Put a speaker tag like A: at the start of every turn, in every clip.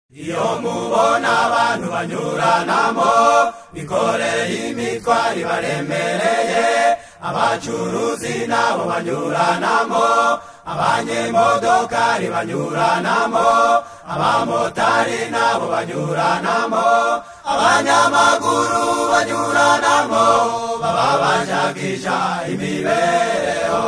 A: Iyo mubona abantu banyuranamo bikoreye imitwaro baremereye, abacuruzi nabo banyuranamo, abanyemodokari banyuranamo, abamotari nabo banyuranamo, abanyamaguru banyuranamo, baba bashakisha imibereho.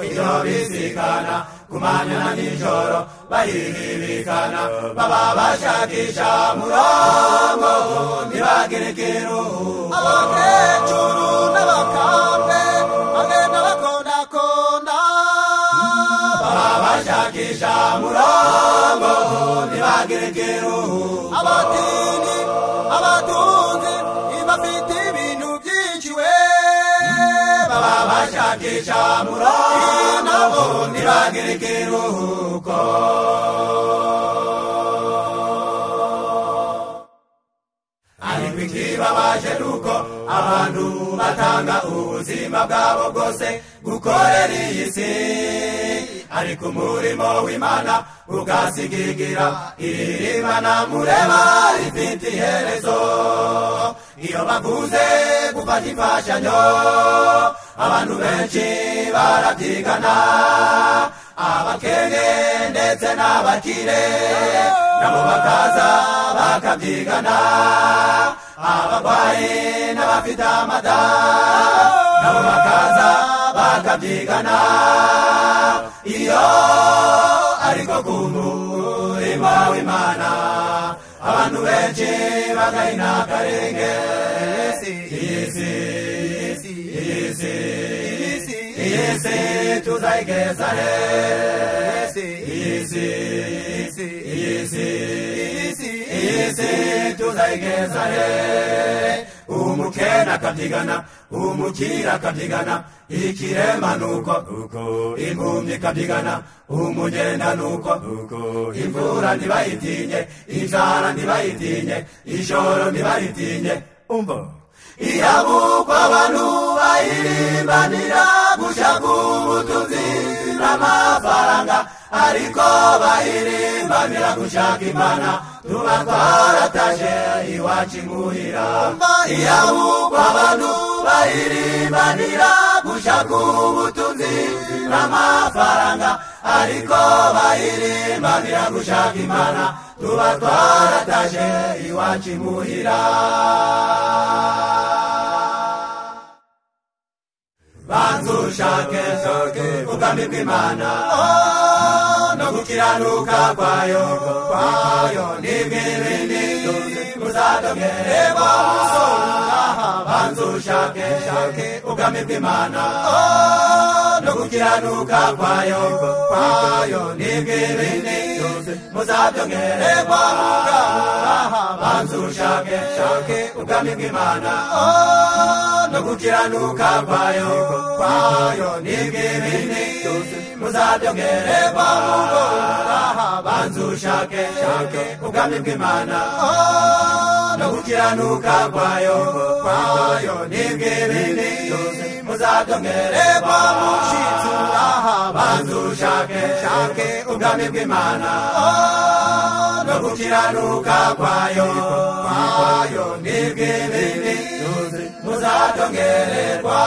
A: Iyo bisikana kumanya na nijoro bahihibikana, baba bashakisha murongo ntibagire ikiruhuko.
B: Abakecuru n'abakambwe hamwe n'abakondakonda
A: baba bashakisha murongo ntibagire ikiruhuko.
B: abatini abatunzi bafite ibintu byinshi we
A: baba bashakisha murongo ntibagire ikiruhuko. Ariko ikibabaje nuko abantu batanga ubuzima bwabo bwose gukorera iyi si, ariko umurimo w'Imana ugasigigira Imana mureba rifite iherezo. Iyo bavuze gufata imfashanyo abantu benshi barabyigana, abakene ndetse n'abakire nabo bakaza bakabyigana, abarwayi n'abafite amada nabo bakaza bakabyigana. Iyo ariko ku murimo w'Imana abantu benshi bagahina akarenge. Iyi si tuzayigeza he? Iyi si tuzayigeza he? Umukene akabyigana, umukire akabyigana, ikirema nuko, impumyi ikabyigana, umugenda nuko, imvura ntibayitinye, inzara ntibayitinye, ijoro ntibayitinye. Umva iyabukwa abantu bayirimbanira gushaka ubutunzi n'amafaranga, ariko bayirimbanira gushaka Imana tuba twarataje iwacu imuhira. Iyabukwa abantu bayirimbanira gushaka ubutunzi n'amafaranga, ariko bayirimbanira gushaka Imana tuba twarataje iwacu imuhira. Banza ushake ubwami bw'Imana no gukiranuka kwayo n'ibw'ibindi muzadongererwa musonga. Banza ushake ubwami bw'Imana no gukiranuka kwayo n'ibw'ibindi muzabyongererwa mugaha. Banza ushake ubwami bw'Imana no gukiranuka kwayo n'ibw'ibindi muzabyongererwa mugaha. Banza ushake ubwami bw'Imana no gukiranuka kwayo n'ibw'ibindi muzabyongererwa mushitsi ngaha. Banza ushake ubwami bw'Imana no gukiranuka kwayo n'ibw'ibindi muzabyongererwa.